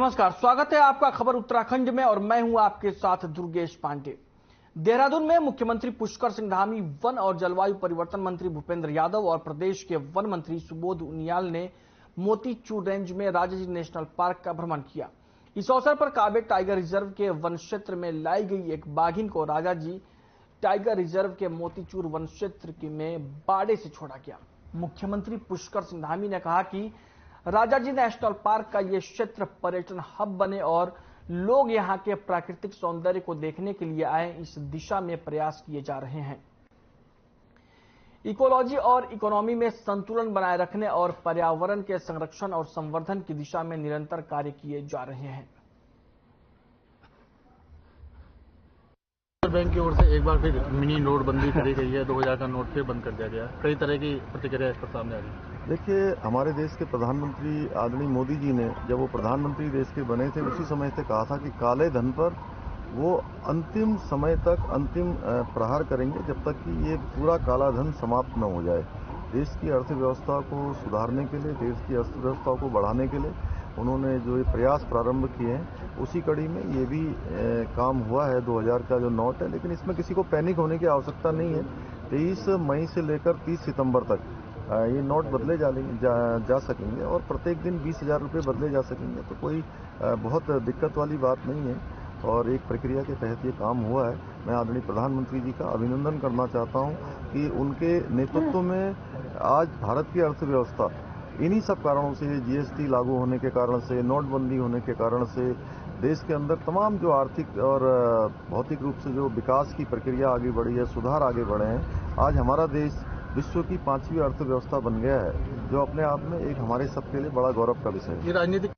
नमस्कार, स्वागत है आपका खबर उत्तराखंड में और मैं हूं आपके साथ दुर्गेश पांडे। देहरादून में मुख्यमंत्री पुष्कर सिंह धामी, वन और जलवायु परिवर्तन मंत्री भूपेंद्र यादव और प्रदेश के वन मंत्री सुबोध उनियाल ने मोतीचूर रेंज में राजाजी नेशनल पार्क का भ्रमण किया। इस अवसर पर काबे टाइगर रिजर्व के वन क्षेत्र में लाई गई एक बाघिन को राजाजी टाइगर रिजर्व के मोतीचूर वन क्षेत्र में बाड़े से छोड़ा गया। मुख्यमंत्री पुष्कर सिंह धामी ने कहा कि राजाजी नेशनल पार्क का ये क्षेत्र पर्यटन हब बने और लोग यहां के प्राकृतिक सौंदर्य को देखने के लिए आए, इस दिशा में प्रयास किए जा रहे हैं। इकोलॉजी और इकोनॉमी में संतुलन बनाए रखने और पर्यावरण के संरक्षण और संवर्धन की दिशा में निरंतर कार्य किए जा रहे हैं। बैंक की ओर से एक बार फिर मिनी नोटबंदी करी गई है। 2000 का नोट फिर बंद कर दिया गया। कई तरह की प्रतिक्रिया इस पर सामने आ रही है। देखिए, हमारे देश के प्रधानमंत्री आदरणीय मोदी जी ने जब वो प्रधानमंत्री देश के बने थे उसी समय से कहा था कि काले धन पर वो अंतिम समय तक अंतिम प्रहार करेंगे जब तक कि ये पूरा काला धन समाप्त न हो जाए। देश की अर्थव्यवस्था को सुधारने के लिए, देश की अर्थव्यवस्था को बढ़ाने के लिए उन्होंने जो ये प्रयास प्रारंभ किए हैं, उसी कड़ी में ये भी काम हुआ है। 2000 का जो नोट है, लेकिन इसमें किसी को पैनिक होने की आवश्यकता नहीं है। 23 मई से लेकर 30 सितंबर तक ये नोट बदले जा सकेंगे और प्रत्येक दिन 20,000 रुपये बदले जा सकेंगे। तो कोई बहुत दिक्कत वाली बात नहीं है और एक प्रक्रिया के तहत ये काम हुआ है। मैं आदरणीय प्रधानमंत्री जी का अभिनंदन करना चाहता हूँ कि उनके नेतृत्व में आज भारत की अर्थव्यवस्था इन्हीं सब कारणों से, जीएसटी लागू होने के कारण से, नोटबंदी होने के कारण से, देश के अंदर तमाम जो आर्थिक और भौतिक रूप से जो विकास की प्रक्रिया आगे बढ़ी है, सुधार आगे बढ़े हैं। आज हमारा देश विश्व की 5वीं अर्थव्यवस्था बन गया है, जो अपने आप में एक हमारे सबके लिए बड़ा गौरव का विषय है। ये राजनीतिक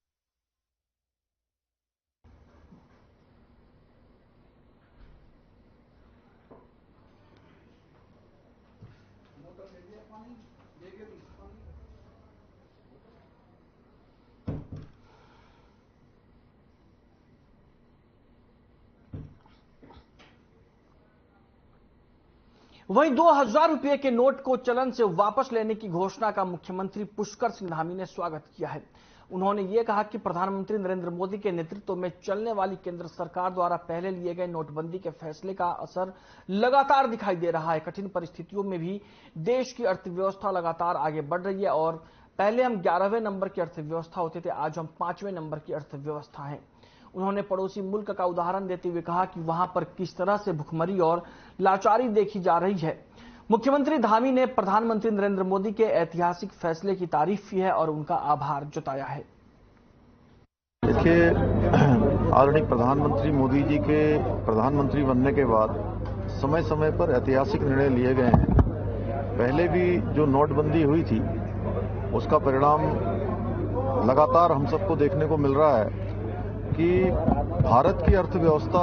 वहीं 2000 रुपये के नोट को चलन से वापस लेने की घोषणा का मुख्यमंत्री पुष्कर सिंह धामी ने स्वागत किया है। उन्होंने ये कहा कि प्रधानमंत्री नरेंद्र मोदी के नेतृत्व में चलने वाली केंद्र सरकार द्वारा पहले लिए गए नोटबंदी के फैसले का असर लगातार दिखाई दे रहा है। कठिन परिस्थितियों में भी देश की अर्थव्यवस्था लगातार आगे बढ़ रही है और पहले हम 11वें नंबर की अर्थव्यवस्था होते थे, आज हम 5वें नंबर की अर्थव्यवस्था हैं। उन्होंने पड़ोसी मुल्क का उदाहरण देते हुए कहा कि वहां पर किस तरह से भुखमरी और लाचारी देखी जा रही है। मुख्यमंत्री धामी ने प्रधानमंत्री नरेंद्र मोदी के ऐतिहासिक फैसले की तारीफ की है और उनका आभार जताया है। देखिए, आदरणीय प्रधानमंत्री मोदी जी के प्रधानमंत्री बनने के बाद समय समय पर ऐतिहासिक निर्णय लिए गए हैं। पहले भी जो नोटबंदी हुई थी उसका परिणाम लगातार हम सबको देखने को मिल रहा है कि भारत की अर्थव्यवस्था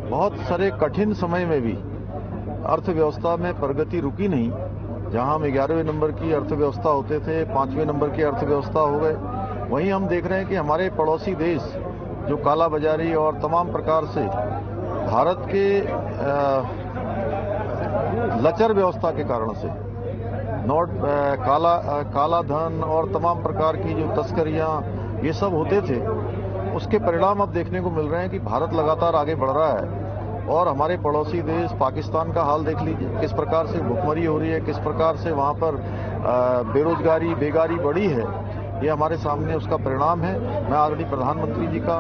बहुत सारे कठिन समय में भी अर्थव्यवस्था में प्रगति रुकी नहीं। जहां हम 11वें नंबर की अर्थव्यवस्था होते थे, 5वें नंबर की अर्थव्यवस्था हो गए। वहीं हम देख रहे हैं कि हमारे पड़ोसी देश जो काला बाजारी और तमाम प्रकार से भारत के लचर व्यवस्था के कारण से काला धन और तमाम प्रकार की जो तस्करियां ये सब होते थे, उसके परिणाम अब देखने को मिल रहे हैं कि भारत लगातार आगे बढ़ रहा है। और हमारे पड़ोसी देश पाकिस्तान का हाल देख लीजिए, किस प्रकार से भुखमरी हो रही है, किस प्रकार से वहां पर बेरोजगारी, बेगारी बढ़ी है। ये हमारे सामने उसका परिणाम है। मैं आदरणीय प्रधानमंत्री जी का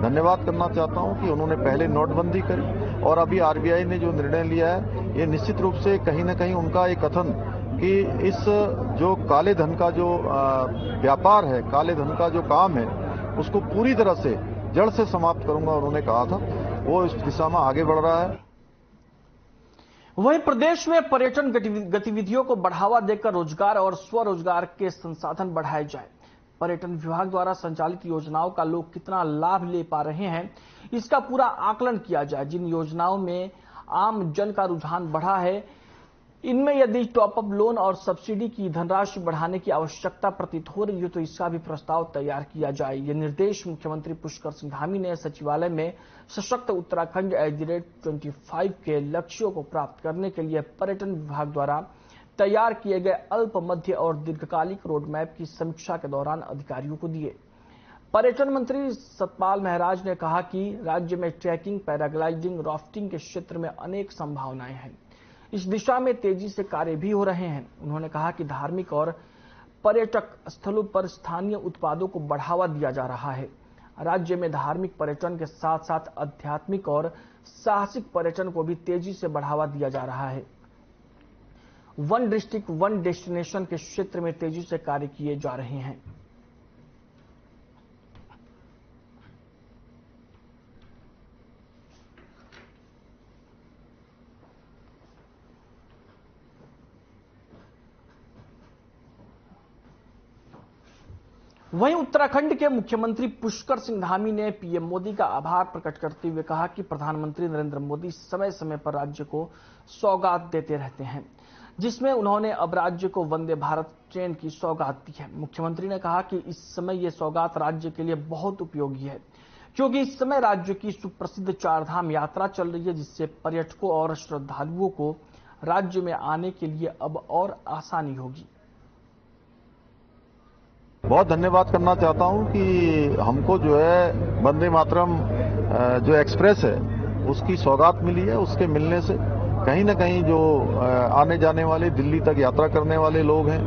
धन्यवाद करना चाहता हूं कि उन्होंने पहले नोटबंदी करी और अभी आरबीआई ने जो निर्णय लिया है, ये निश्चित रूप से कहीं ना कहीं उनका एक कथन कि इस जो काले धन का जो व्यापार है, काले धन का जो काम है, उसको पूरी तरह से जड़ से समाप्त करूंगा उन्होंने कहा था, वो इस दिशा में आगे बढ़ रहा है। वहीं प्रदेश में पर्यटन गतिविधियों को बढ़ावा देकर रोजगार और स्वरोजगार के संसाधन बढ़ाए जाए। पर्यटन विभाग द्वारा संचालित योजनाओं का लोग कितना लाभ ले पा रहे हैं, इसका पूरा आकलन किया जाए। जिन योजनाओं में आम जन का रुझान बढ़ा है, इनमें यदि टॉपअप लोन और सब्सिडी की धनराशि बढ़ाने की आवश्यकता प्रतीत हो रही है तो इसका भी प्रस्ताव तैयार किया जाए। ये निर्देश मुख्यमंत्री पुष्कर सिंह धामी ने सचिवालय में सशक्त उत्तराखंड @25 के लक्ष्यों को प्राप्त करने के लिए पर्यटन विभाग द्वारा तैयार किए गए अल्प, मध्य और दीर्घकालिक रोड मैप की समीक्षा के दौरान अधिकारियों को दिए। पर्यटन मंत्री सतपाल महाराज ने कहा कि राज्य में ट्रैकिंग, पैराग्लाइडिंग, राफ्टिंग के क्षेत्र में अनेक संभावनाएं हैं। इस दिशा में तेजी से कार्य भी हो रहे हैं। उन्होंने कहा कि धार्मिक और पर्यटक स्थलों पर स्थानीय उत्पादों को बढ़ावा दिया जा रहा है। राज्य में धार्मिक पर्यटन के साथ साथ आध्यात्मिक और साहसिक पर्यटन को भी तेजी से बढ़ावा दिया जा रहा है। वन डिस्ट्रिक्ट वन डेस्टिनेशन के क्षेत्र में तेजी से कार्य किए जा रहे हैं। वहीं उत्तराखंड के मुख्यमंत्री पुष्कर सिंह धामी ने पीएम मोदी का आभार प्रकट करते हुए कहा कि प्रधानमंत्री नरेंद्र मोदी समय समय पर राज्य को सौगात देते रहते हैं, जिसमें उन्होंने अब राज्य को वंदे भारत ट्रेन की सौगात दी है। मुख्यमंत्री ने कहा कि इस समय यह सौगात राज्य के लिए बहुत उपयोगी है, क्योंकि इस समय राज्य की सुप्रसिद्ध चारधाम यात्रा चल रही है, जिससे पर्यटकों और श्रद्धालुओं को राज्य में आने के लिए अब और आसानी होगी। बहुत धन्यवाद करना चाहता हूं कि हमको जो है वंदे मातरम जो एक्सप्रेस है उसकी सौगात मिली है। उसके मिलने से कहीं ना कहीं जो आने जाने वाले, दिल्ली तक यात्रा करने वाले लोग हैं,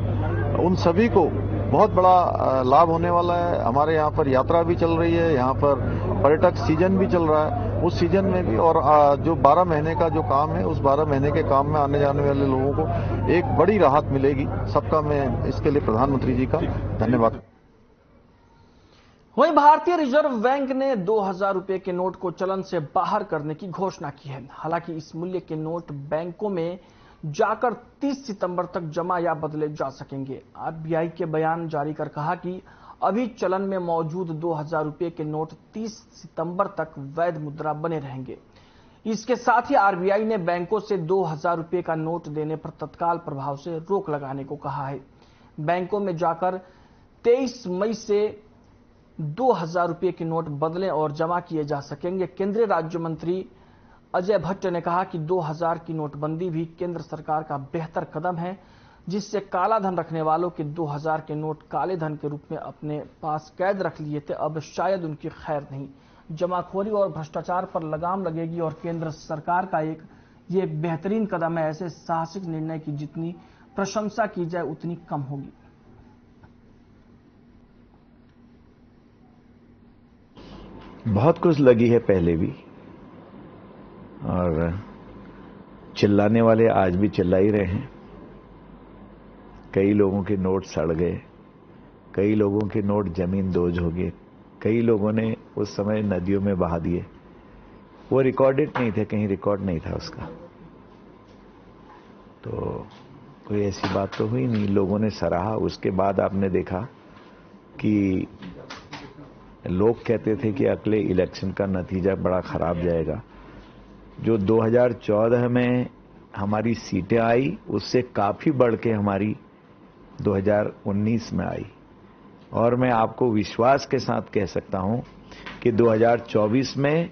उन सभी को बहुत बड़ा लाभ होने वाला है। हमारे यहाँ पर यात्रा भी चल रही है, यहाँ पर पर्यटक सीजन भी चल रहा है, उस सीजन में भी, और जो 12 महीने का जो काम है, उस 12 महीने के काम में आने जाने वाले लोगों को एक बड़ी राहत मिलेगी। सबका मैं इसके लिए प्रधानमंत्री जी का धन्यवाद। वहीं भारतीय रिजर्व बैंक ने 2000 रुपए के नोट को चलन से बाहर करने की घोषणा की है। हालांकि इस मूल्य के नोट बैंकों में जाकर 30 सितंबर तक जमा या बदले जा सकेंगे। आरबीआई के बयान जारी कर कहा कि अभी चलन में मौजूद 2000 रुपए के नोट 30 सितंबर तक वैध मुद्रा बने रहेंगे। इसके साथ ही आरबीआई ने बैंकों से 2000 रुपए का नोट देने पर तत्काल प्रभाव से रोक लगाने को कहा है। बैंकों में जाकर 23 मई से 2000 रुपए के नोट बदले और जमा किए जा सकेंगे। केंद्रीय राज्य मंत्री अजय भट्ट ने कहा कि 2000 की नोटबंदी भी केंद्र सरकार का बेहतर कदम है, जिससे काला धन रखने वालों के 2000 के नोट काले धन के रूप में अपने पास कैद रख लिए थे, अब शायद उनकी खैर नहीं। जमाखोरी और भ्रष्टाचार पर लगाम लगेगी और केंद्र सरकार का ये बेहतरीन कदम है। ऐसे साहसिक निर्णय की जितनी प्रशंसा की जाए उतनी कम होगी। बहुत कुछ लगी है पहले भी, और चिल्लाने वाले आज भी चिल्ला ही रहे हैं। कई लोगों के नोट सड़ गए, कई लोगों के नोट जमीन दोज हो गए, कई लोगों ने उस समय नदियों में बहा दिए। वो रिकॉर्डेड नहीं थे, कहीं रिकॉर्ड नहीं था उसका, तो कोई ऐसी बात तो हुई नहीं। लोगों ने सराहा। उसके बाद आपने देखा कि लोग कहते थे कि अगले इलेक्शन का नतीजा बड़ा खराब जाएगा। जो 2014 में हमारी सीटें आई, उससे काफी बढ़ के हमारी 2019 में आई, और मैं आपको विश्वास के साथ कह सकता हूं कि 2024 में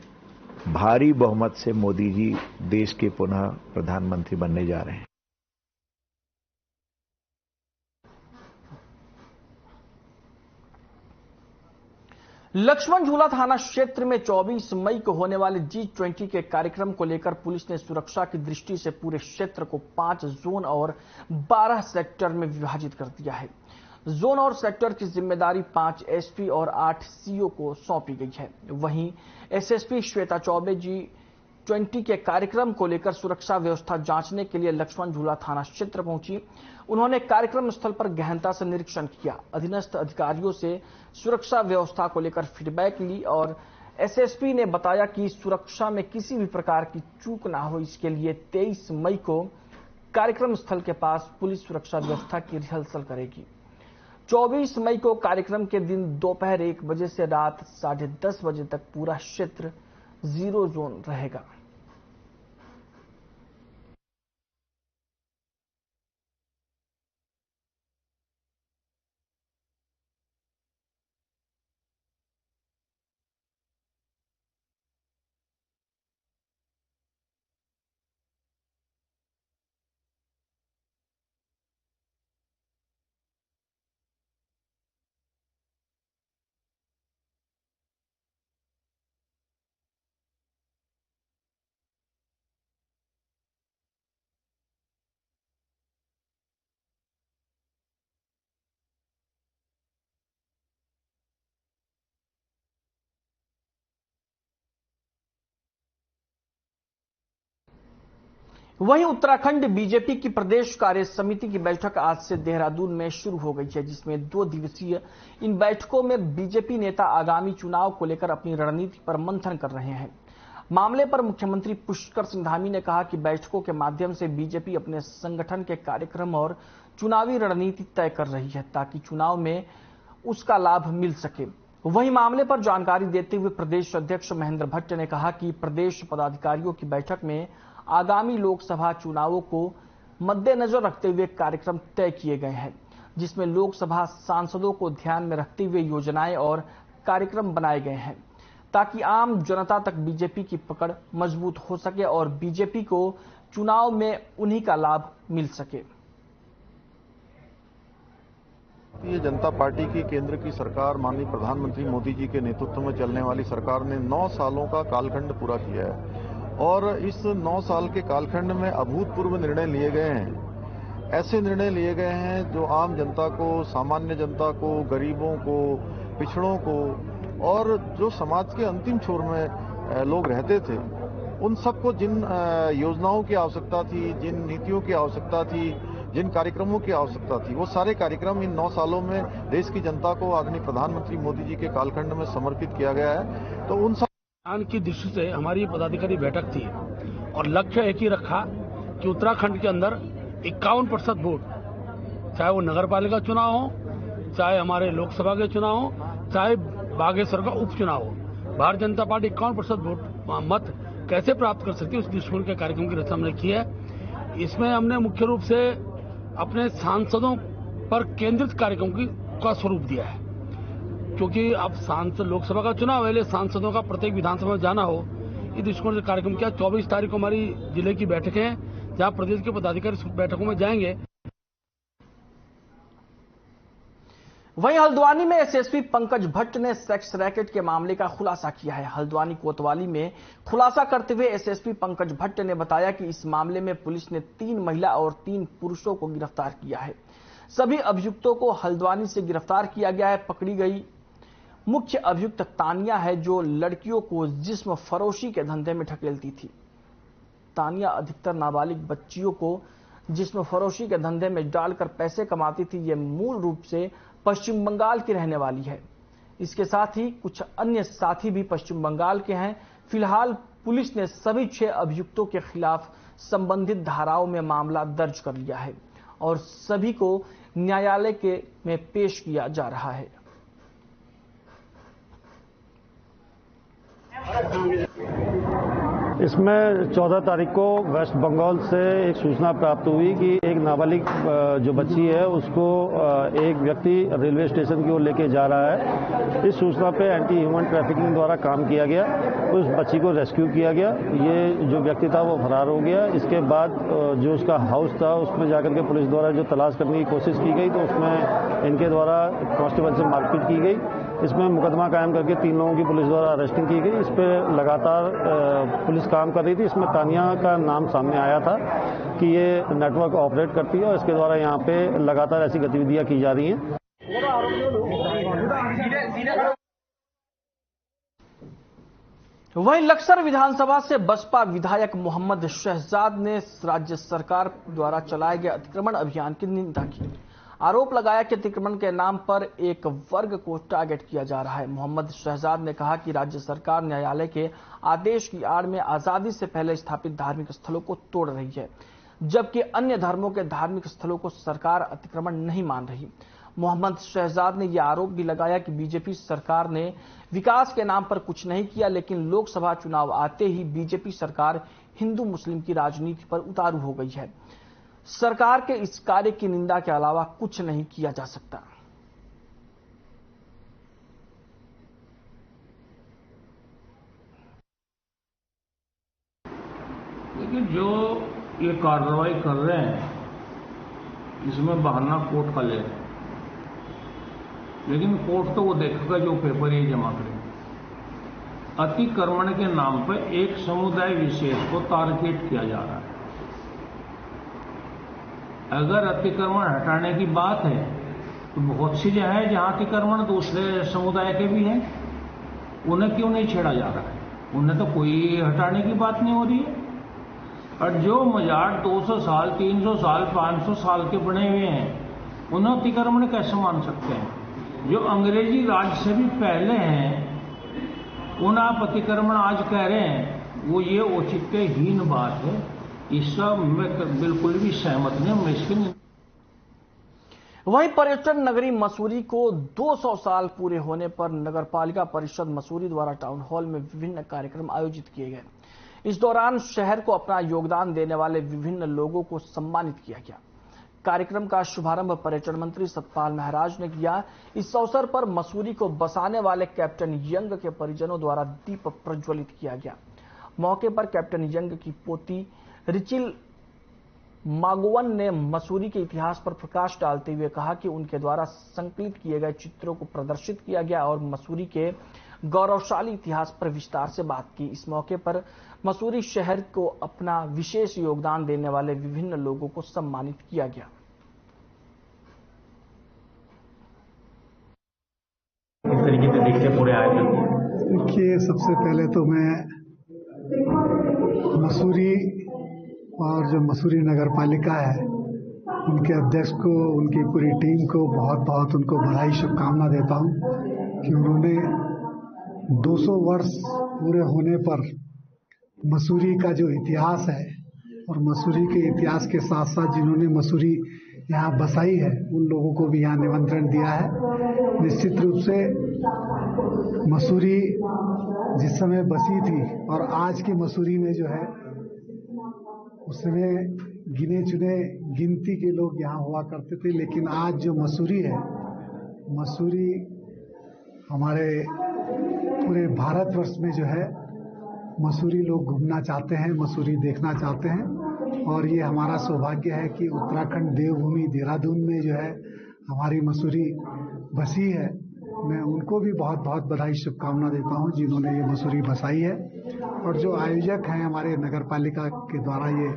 भारी बहुमत से मोदी जी देश के पुनः प्रधानमंत्री बनने जा रहे हैं। लक्ष्मण झूला थाना क्षेत्र में 24 मई को होने वाले G20 के कार्यक्रम को लेकर पुलिस ने सुरक्षा की दृष्टि से पूरे क्षेत्र को 5 जोन और 12 सेक्टर में विभाजित कर दिया है। जोन और सेक्टर की जिम्मेदारी 5 एसपी और 8 सीओ को सौंपी गई है। वहीं एसएसपी श्वेता चौबे G20 के कार्यक्रम को लेकर सुरक्षा व्यवस्था जांचने के लिए लक्ष्मण झूला थाना क्षेत्र पहुंची। उन्होंने कार्यक्रम स्थल पर गहनता से निरीक्षण किया, अधीनस्थ अधिकारियों से सुरक्षा व्यवस्था को लेकर फीडबैक ली और एसएसपी ने बताया कि सुरक्षा में किसी भी प्रकार की चूक ना हो, इसके लिए 23 मई को कार्यक्रम स्थल के पास पुलिस सुरक्षा व्यवस्था की रिहर्सल करेगी। 24 मई को कार्यक्रम के दिन दोपहर 1 बजे से रात 10:30 बजे तक पूरा क्षेत्र 0 जोन रहेगा। वहीं उत्तराखंड बीजेपी की प्रदेश कार्य समिति की बैठक आज से देहरादून में शुरू हो गई है, जिसमें 2 दिवसीय इन बैठकों में बीजेपी नेता आगामी चुनाव को लेकर अपनी रणनीति पर मंथन कर रहे हैं। मामले पर मुख्यमंत्री पुष्कर सिंह धामी ने कहा कि बैठकों के माध्यम से बीजेपी अपने संगठन के कार्यक्रम और चुनावी रणनीति तय कर रही है ताकि चुनाव में उसका लाभ मिल सके। वहीं मामले पर जानकारी देते हुए प्रदेश अध्यक्ष महेंद्र भट्ट ने कहा कि प्रदेश पदाधिकारियों की बैठक में आगामी लोकसभा चुनावों को मद्देनजर रखते हुए कार्यक्रम तय किए गए हैं, जिसमें लोकसभा सांसदों को ध्यान में रखते हुए योजनाएं और कार्यक्रम बनाए गए हैं ताकि आम जनता तक बीजेपी की पकड़ मजबूत हो सके और बीजेपी को चुनाव में उन्हीं का लाभ मिल सके। भारतीय जनता पार्टी की केंद्र की सरकार माननीय प्रधानमंत्री मोदी जी के नेतृत्व में चलने वाली सरकार ने 9 सालों का कालखंड पूरा किया है और इस 9 साल के कालखंड में अभूतपूर्व निर्णय लिए गए हैं। ऐसे निर्णय लिए गए हैं जो आम जनता को, सामान्य जनता को, गरीबों को, पिछड़ों को और जो समाज के अंतिम छोर में लोग रहते थे, उन सबको जिन योजनाओं की आवश्यकता थी, जिन नीतियों की आवश्यकता थी, जिन कार्यक्रमों की आवश्यकता थी, वो सारे कार्यक्रम इन 9 सालों में देश की जनता को आदरणीय प्रधानमंत्री मोदी जी के कालखंड में समर्पित किया गया है। तो उन की दृष्टि से हमारी पदाधिकारी बैठक थी और लक्ष्य एक ही रखा कि उत्तराखंड के अंदर 51% वोट, चाहे वो नगर पालिका चुनाव हो, चाहे हमारे लोकसभा के चुनाव हो, चाहे बागेश्वर का उपचुनाव हो, भारतीय जनता पार्टी 51% वोट मत कैसे प्राप्त कर सकती है, उस दृष्टिकोण के कार्यक्रम की रचना हमने की है। इसमें हमने मुख्य रूप से अपने सांसदों पर केंद्रित कार्यक्रम का स्वरूप दिया है, क्योंकि अब सांसद लोकसभा का चुनाव है, सांसदों का प्रत्येक विधानसभा में जाना हो, इस दृष्टिकोण से कार्यक्रम किया। 24 तारीख को हमारी जिले की बैठकें हैं, जहां प्रदेश के पदाधिकारी बैठकों में जाएंगे। वहीं हल्द्वानी में एसएसपी पंकज भट्ट ने सेक्स रैकेट के मामले का खुलासा किया है। हल्द्वानी कोतवाली में खुलासा करते हुए एसएसपी पंकज भट्ट ने बताया कि इस मामले में पुलिस ने 3 महिला और 3 पुरुषों को गिरफ्तार किया है। सभी अभियुक्तों को हल्द्वानी से गिरफ्तार किया गया है। पकड़ी गई मुख्य अभियुक्त तानिया है, जो लड़कियों को जिस्म फरोशी के धंधे में ढकेलती थी। तानिया अधिकतर नाबालिग बच्चियों को जिस्म फरोशी के धंधे में डालकर पैसे कमाती थी। ये मूल रूप से पश्चिम बंगाल की रहने वाली है। इसके साथ ही कुछ अन्य साथी भी पश्चिम बंगाल के हैं। फिलहाल पुलिस ने सभी 6 अभियुक्तों के खिलाफ संबंधित धाराओं में मामला दर्ज कर लिया है और सभी को न्यायालय में पेश किया जा रहा है। इसमें 14 तारीख को वेस्ट बंगाल से एक सूचना प्राप्त हुई कि एक नाबालिग जो बच्ची है उसको एक व्यक्ति रेलवे स्टेशन की ओर लेके जा रहा है। इस सूचना पे एंटी ह्यूमन ट्रैफिकिंग द्वारा काम किया गया, उस बच्ची को रेस्क्यू किया गया। ये जो व्यक्ति था वो फरार हो गया। इसके बाद जो उसका हाउस था उसमें जाकर के पुलिस द्वारा जो तलाश करने की कोशिश की गई, तो उसमें इनके द्वारा कांस्टेबल से मारपीट की गई। इसमें मुकदमा कायम करके 3 लोगों की पुलिस द्वारा अरेस्टिंग की गई। इस पर लगातार पुलिस काम कर रही थी। इसमें तानिया का नाम सामने आया था कि ये नेटवर्क ऑपरेट करती है और इसके द्वारा यहाँ पे लगातार ऐसी गतिविधियां की जा रही हैं। वहीं लक्सर विधानसभा से बसपा विधायक मोहम्मद शहजाद ने राज्य सरकार द्वारा चलाए गए अतिक्रमण अभियान की निंदा की। आरोप लगाया कि अतिक्रमण के नाम पर एक वर्ग को टारगेट किया जा रहा है। मोहम्मद शहजाद ने कहा कि राज्य सरकार न्यायालय के आदेश की आड़ में आजादी से पहले स्थापित धार्मिक स्थलों को तोड़ रही है, जबकि अन्य धर्मों के धार्मिक स्थलों को सरकार अतिक्रमण नहीं मान रही। मोहम्मद शहजाद ने यह आरोप भी लगाया कि बीजेपी सरकार ने विकास के नाम पर कुछ नहीं किया, लेकिन लोकसभा चुनाव आते ही बीजेपी सरकार हिंदू मुस्लिम की राजनीति पर उतारू हो गई है। सरकार के इस कार्य की निंदा के अलावा कुछ नहीं किया जा सकता। लेकिन जो ये कार्रवाई कर रहे हैं इसमें बहाना कोर्ट का ले रहे हैं, लेकिन कोर्ट तो वो देखेगा जो पेपर ये जमा करेगा। अतिक्रमण के नाम पर एक समुदाय विशेष को टारगेट किया जा रहा है। अगर अतिक्रमण हटाने की बात है तो बहुत सी जगह है जहां अतिक्रमण दूसरे समुदाय के भी हैं, उन्हें क्यों नहीं छेड़ा जा रहा है? उन्हें तो कोई हटाने की बात नहीं हो रही है। और जो मजार 200 साल 300 साल 500 साल के बने हुए हैं उन्हें अतिक्रमण कैसे मान सकते हैं? जो अंग्रेजी राज से भी पहले हैं उन आप अतिक्रमण आज कह रहे हैं, वो ये औचित्यहीन बात है। इसका मैं बिल्कुल भी सहमत नहीं। मैं इसके वहीं पर्यटन नगरी मसूरी को 200 साल पूरे होने पर नगरपालिका परिषद मसूरी द्वारा टाउन हॉल में विभिन्न कार्यक्रम आयोजित किए गए। इस दौरान शहर को अपना योगदान देने वाले विभिन्न लोगों को सम्मानित किया गया। कार्यक्रम का शुभारंभ पर्यटन मंत्री सतपाल महाराज ने किया। इस अवसर पर मसूरी को बसाने वाले कैप्टन यंग के परिजनों द्वारा दीप प्रज्वलित किया गया। मौके पर कैप्टन यंग की पोती रिचिल मागोवन ने मसूरी के इतिहास पर प्रकाश डालते हुए कहा कि उनके द्वारा संकलित किए गए चित्रों को प्रदर्शित किया गया और मसूरी के गौरवशाली इतिहास पर विस्तार से बात की। इस मौके पर मसूरी शहर को अपना विशेष योगदान देने वाले विभिन्न लोगों को सम्मानित किया गया। इस तरीके से देखते पूरे आयोजन देखिए, सबसे पहले तो मैं मसूरी और जो मसूरी नगर पालिका है उनके अध्यक्ष को, उनकी पूरी टीम को बहुत बहुत उनको बधाई शुभकामना देता हूं कि उन्होंने 200 वर्ष पूरे होने पर मसूरी का जो इतिहास है और मसूरी के इतिहास के साथ साथ जिन्होंने मसूरी यहाँ बसाई है उन लोगों को भी यहाँ निमंत्रण दिया है। निश्चित रूप से मसूरी जिस समय बसी थी और आज की मसूरी में जो है उस समय गिने चुने गिनती के लोग यहाँ हुआ करते थे, लेकिन आज जो मसूरी है, मसूरी हमारे पूरे भारतवर्ष में जो है मसूरी लोग घूमना चाहते हैं, मसूरी देखना चाहते हैं। और ये हमारा सौभाग्य है कि उत्तराखंड देवभूमि देहरादून में जो है हमारी मसूरी बसी है। मैं उनको भी बहुत बहुत बधाई शुभकामना देता हूं जिन्होंने ये मसूरी बसाई है। और जो आयोजक हैं हमारे नगर पालिका के द्वारा ये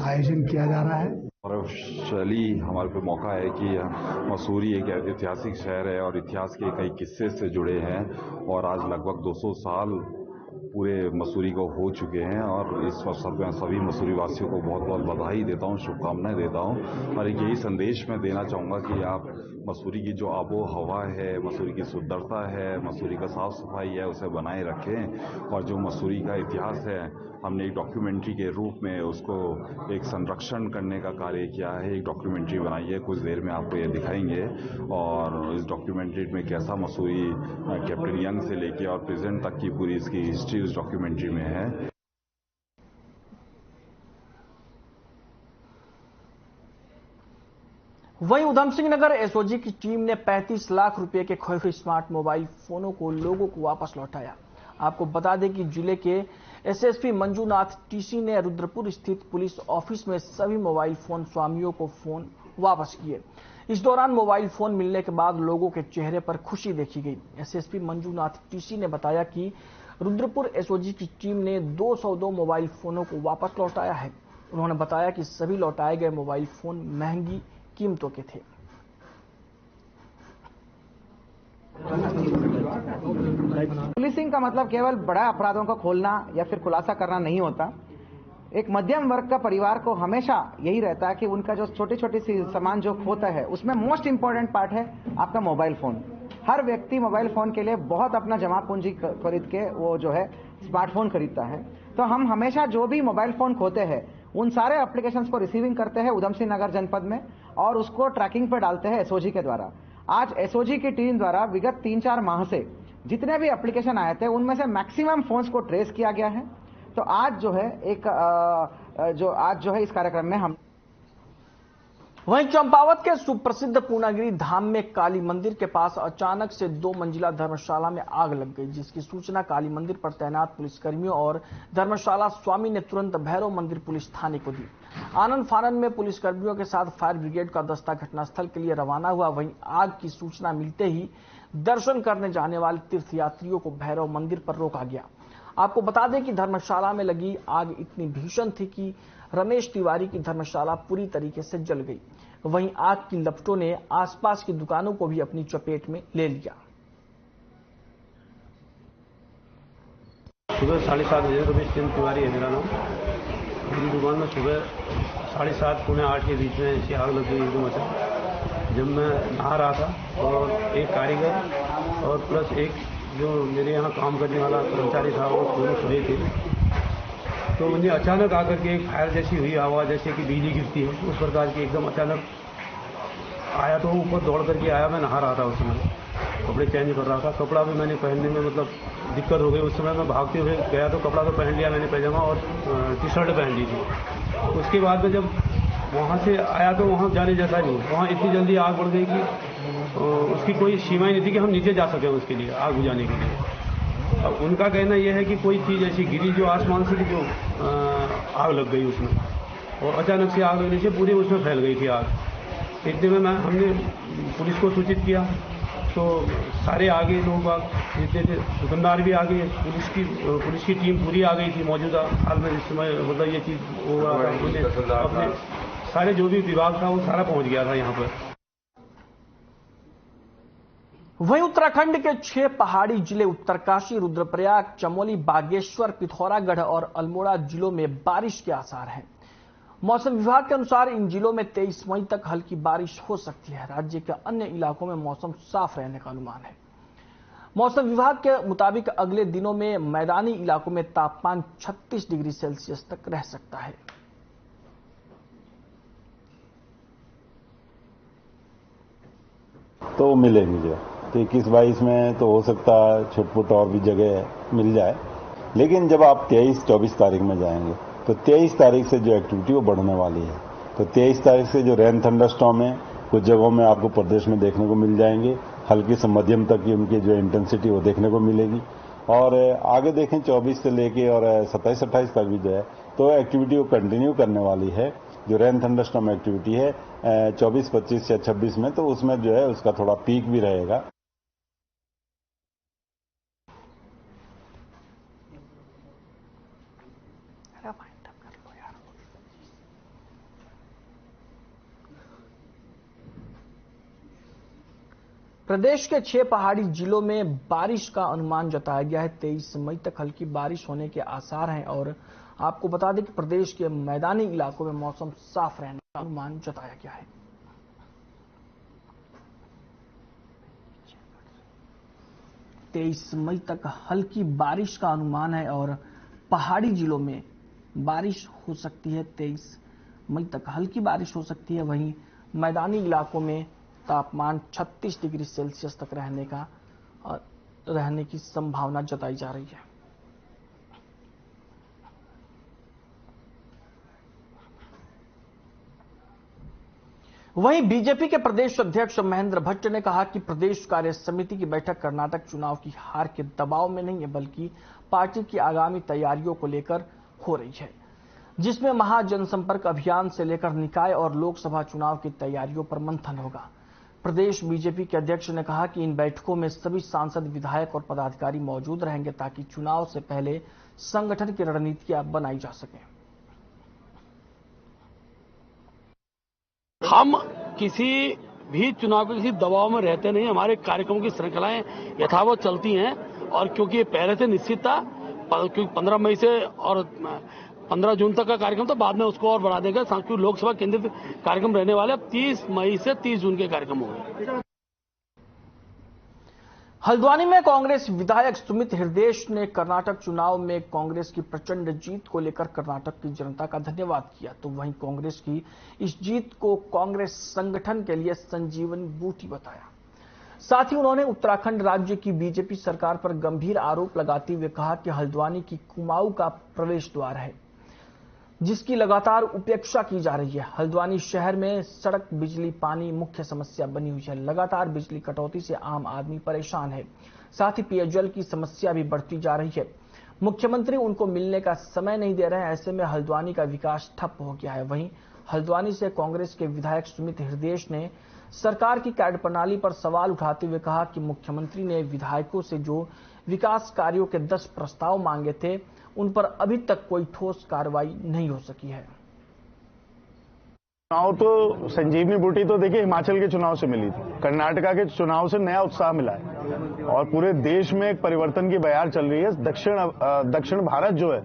आयोजन किया जा रहा है। गौरवशाली हमारे पे मौका है कि मसूरी एक ऐतिहासिक शहर है और इतिहास के कई किस्से से जुड़े हैं और आज लगभग 200 साल पूरे मसूरी को हो चुके हैं। और इस अवसर पर सभी मसूरी वासियों को बहुत बहुत बधाई देता हूं, शुभकामनाएं देता हूं। और एक यही संदेश मैं देना चाहूँगा कि आप मसूरी की जो आबो हवा है, मसूरी की सुंदरता है, मसूरी का साफ सफाई है, उसे बनाए रखें। और जो मसूरी का इतिहास है, हमने एक डॉक्यूमेंट्री के रूप में उसको एक संरक्षण करने का कार्य किया है। एक डॉक्यूमेंट्री बनाई है, कुछ देर में आपको ये दिखाएंगे। और इस डॉक्यूमेंट्री में कैसा मसूरी कैप्टन यंग से लेके और प्रेजेंट तक की पूरी इसकी हिस्ट्री उस डॉक्यूमेंट्री में है। वहीं उधम सिंह नगर एसओजी की टीम ने 35 लाख रुपए के खोए हुए स्मार्ट मोबाइल फोनों को लोगों को वापस लौटाया। आपको बता दें कि जिले के एसएसपी मंजूनाथ टीसी ने रुद्रपुर स्थित पुलिस ऑफिस में सभी मोबाइल फोन स्वामियों को फोन वापस किए। इस दौरान मोबाइल फोन मिलने के बाद लोगों के चेहरे पर खुशी देखी गई। एसएसपी मंजूनाथ टीसी ने बताया कि रुद्रपुर एसओजी की टीम ने 202 मोबाइल फोनों को वापस लौटाया है। उन्होंने बताया कि सभी लौटाए गए मोबाइल फोन महंगी कीमतों के थे। पुलिसिंग का मतलब केवल बड़ा अपराधों को खोलना या फिर खुलासा करना नहीं होता। एक मध्यम वर्ग का परिवार को हमेशा यही रहता है कि उनका जो छोटी छोटी सी सामान जो होता है उसमें मोस्ट इंपॉर्टेंट पार्ट है आपका मोबाइल फोन। हर व्यक्ति मोबाइल फोन के लिए बहुत अपना जमा पूंजी खरीद के वो जो है स्मार्टफोन खरीदता है। तो हम हमेशा जो भी मोबाइल फोन खोते हैं उन सारे एप्लीकेशंस को रिसीविंग करते हैं उधम सिंह नगर जनपद में और उसको ट्रैकिंग पे डालते हैं एसओजी के द्वारा। आज एसओजी की टीम द्वारा विगत 3-4 माह से जितने भी एप्लीकेशन आए थे उनमें से मैक्सिमम फोन्स को ट्रेस किया गया है। तो आज जो है इस कार्यक्रम में हम वहीं चंपावत के सुप्रसिद्ध पूर्णागिरी धाम में काली मंदिर के पास अचानक से 2 मंजिला धर्मशाला में आग लग गई, जिसकी सूचना काली मंदिर पर तैनात पुलिसकर्मियों और धर्मशाला स्वामी ने तुरंत भैरव मंदिर पुलिस थाने को दी। आनंद फानन में पुलिसकर्मियों के साथ फायर ब्रिगेड का दस्ता घटनास्थल के लिए रवाना हुआ। वहीं आग की सूचना मिलते ही दर्शन करने जाने वाले तीर्थयात्रियों को भैरव मंदिर पर रोका गया। आपको बता दें कि धर्मशाला में लगी आग इतनी भीषण थी कि रमेश तिवारी की धर्मशाला पूरी तरीके से जल गई। वहीं आग की लपटों ने आसपास की दुकानों को भी अपनी चपेट में ले लिया। सुबह 7:30 बजे रमेश तिवारी है मेरा नाम। मेरी दुकान में सुबह 7:30 पौने 8 के बीच में ऐसी आग लग गई एकदम अचानक। जब मैं नहा रहा था और एक कारीगर और प्लस एक जो मेरे यहाँ काम करने वाला कर्मचारी था वो दोनों सोए थे, तो मुझे अचानक आकर के एक फायर जैसी हुई आवाज़, जैसे कि बिजली गिरती है उस प्रकार की एकदम अचानक आया। तो ऊपर दौड़ करके आया, मैं नहा रहा था उस समय, कपड़े चेंज कर रहा था। कपड़ा भी मैंने पहनने में मतलब दिक्कत हो गई उस समय। मैं भागते हुए गया तो कपड़ा तो पहन लिया मैंने, पैजामा और टी शर्ट पहन ली थी। उसके बाद में जब वहाँ से आया तो वहाँ जाने जैसा नहीं, वहाँ इतनी जल्दी आग बढ़ गई कि उसकी कोई सीमाएं नहीं थी कि हम नीचे जा सकें उसके लिए, आग बुझाने के लिए। अब उनका कहना यह है कि कोई चीज़ ऐसी गिरी जो आसमान से जो आग लग गई उसमें, और अचानक से आग लगने से पूरी उसमें फैल गई थी आग। इतने में हमने पुलिस को सूचित किया तो सारे आगे लोग जितने थे दुकानदार भी आ गए, पुलिस की टीम पूरी आ गई थी मौजूदा हाल में जिस समय मतलब ये चीज़ हो रहा था। अपने सारे जो भी विभाग था वो सारा पहुंच गया था यहाँ पर। वहीं उत्तराखंड के 6 पहाड़ी जिले उत्तरकाशी, रुद्रप्रयाग, चमोली, बागेश्वर, पिथौरागढ़ और अल्मोड़ा जिलों में बारिश के आसार हैं। मौसम विभाग के अनुसार इन जिलों में 23 मई तक हल्की बारिश हो सकती है। राज्य के अन्य इलाकों में मौसम साफ रहने का अनुमान है। मौसम विभाग के मुताबिक अगले दिनों में मैदानी इलाकों में तापमान 36 डिग्री सेल्सियस तक रह सकता है। तो मिलेगी जो 21-22 में तो हो सकता है छुटपुट और भी जगह मिल जाए, लेकिन जब आप 23-24 तारीख में जाएंगे तो 23 तारीख से जो एक्टिविटी वो बढ़ने वाली है। तो 23 तारीख से जो रेन थंडरस्टॉर्म है कुछ जगहों में आपको प्रदेश में देखने को मिल जाएंगे। हल्की से मध्यम तक की उनकी जो इंटेंसिटी वो देखने को मिलेगी। और आगे देखें 24 से लेके और 27-28 तक भी जो है तो एक्टिविटी वो कंटिन्यू करने वाली है। जो रेन थंडरस्टॉर्म एक्टिविटी है 24, 25 या 26 में, तो उसमें जो है उसका थोड़ा पीक भी रहेगा। प्रदेश के 6 पहाड़ी जिलों में बारिश का अनुमान जताया गया है। 23 मई तक हल्की बारिश होने के आसार हैं और आपको बता दें कि प्रदेश के मैदानी इलाकों में मौसम साफ रहने का अनुमान जताया गया है। तेईस मई तक हल्की बारिश का अनुमान है और पहाड़ी जिलों में बारिश हो सकती है। 23 मई तक हल्की बारिश हो सकती है। वहीं मैदानी इलाकों में तापमान 36 डिग्री सेल्सियस तक रहने की संभावना जताई जा रही है। वहीं बीजेपी के प्रदेश अध्यक्ष महेंद्र भट्ट ने कहा कि प्रदेश कार्य समिति की बैठक कर्नाटक चुनाव की हार के दबाव में नहीं है, बल्कि पार्टी की आगामी तैयारियों को लेकर हो रही है, जिसमें महाजनसंपर्क अभियान से लेकर निकाय और लोकसभा चुनाव की तैयारियों पर मंथन होगा। प्रदेश बीजेपी के अध्यक्ष ने कहा कि इन बैठकों में सभी सांसद, विधायक और पदाधिकारी मौजूद रहेंगे ताकि चुनाव से पहले संगठन की रणनीतियां बनाई जा सकें। हम किसी भी चुनाव के किसी दबाव में रहते नहीं। हमारे कार्यक्रमों की श्रृंखलाएं यथावत चलती हैं और क्योंकि ये पहले से निश्चित था, क्योंकि 15 मई से और 15 जून तक का कार्यक्रम तो बाद में उसको और बढ़ा देगा, क्योंकि लोकसभा केंद्रित कार्यक्रम रहने वाले। अब 30 मई से 30 जून के कार्यक्रम होंगे। हल्द्वानी में कांग्रेस विधायक सुमित हृदयेश ने कर्नाटक चुनाव में कांग्रेस की प्रचंड जीत को लेकर कर्नाटक की जनता का धन्यवाद किया। तो वहीं कांग्रेस की इस जीत को कांग्रेस संगठन के लिए संजीवनी बूटी बताया। साथ ही उन्होंने उत्तराखंड राज्य की बीजेपी सरकार पर गंभीर आरोप लगाते हुए कहा कि हल्द्वानी की कुमाऊं का प्रवेश द्वार है, जिसकी लगातार उपेक्षा की जा रही है। हल्द्वानी शहर में सड़क, बिजली, पानी मुख्य समस्या बनी हुई है। लगातार बिजली कटौती से आम आदमी परेशान है। साथ ही पेयजल की समस्या भी बढ़ती जा रही है। मुख्यमंत्री उनको मिलने का समय नहीं दे रहे हैं। ऐसे में हल्द्वानी का विकास ठप हो गया है। वहीं हल्द्वानी से कांग्रेस के विधायक सुमित हृदयेश ने सरकार की कार्यप्रणाली पर सवाल उठाते हुए कहा कि मुख्यमंत्री ने विधायकों से जो विकास कार्यों के 10 प्रस्ताव मांगे थे, उन पर अभी तक कोई ठोस कार्रवाई नहीं हो सकी है। चुनाव तो संजीवनी बूटी तो देखिए हिमाचल के चुनाव से मिली थी, कर्नाटका के चुनाव से नया उत्साह मिला है और पूरे देश में एक परिवर्तन की बयार चल रही है। दक्षिण भारत जो है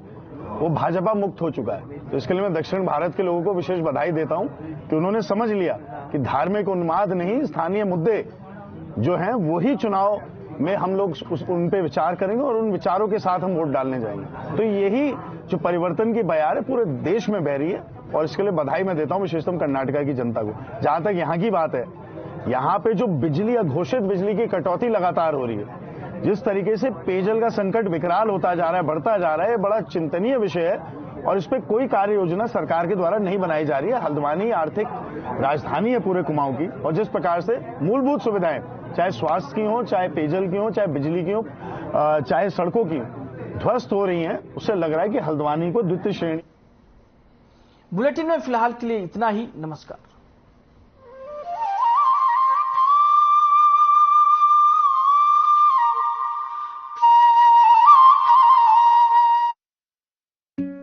वो भाजपा मुक्त हो चुका है। तो इसके लिए मैं दक्षिण भारत के लोगों को विशेष बधाई देता हूं कि उन्होंने समझ लिया कि धार्मिक उन्माद नहीं, स्थानीय मुद्दे जो हैं वही चुनाव में हम लोग उन पे विचार करेंगे और उन विचारों के साथ हम वोट डालने जाएंगे। तो यही जो परिवर्तन की बयार है पूरे देश में बह रही है और इसके लिए बधाई मैं देता हूं विशेषतः कर्नाटका की जनता को। जहां तक यहां की बात है, यहां पे जो बिजली, अघोषित बिजली की कटौती लगातार हो रही है, जिस तरीके से पेयजल का संकट विकराल होता जा रहा है, बढ़ता जा रहा है, बड़ा चिंतनीय विषय है और इस पर कोई कार्य योजना सरकार के द्वारा नहीं बनाई जा रही है। हल्द्वानी आर्थिक राजधानी है पूरे कुमाऊं की और जिस प्रकार से मूलभूत सुविधाएं, चाहे स्वास्थ्य की हो, चाहे पेयजल की हो, चाहे बिजली की हो, चाहे सड़कों की ध्वस्त हो रही हैं, उससे लग रहा है कि हल्द्वानी को द्वितीय श्रेणी। बुलेटिन में फिलहाल के लिए इतना ही। नमस्कार।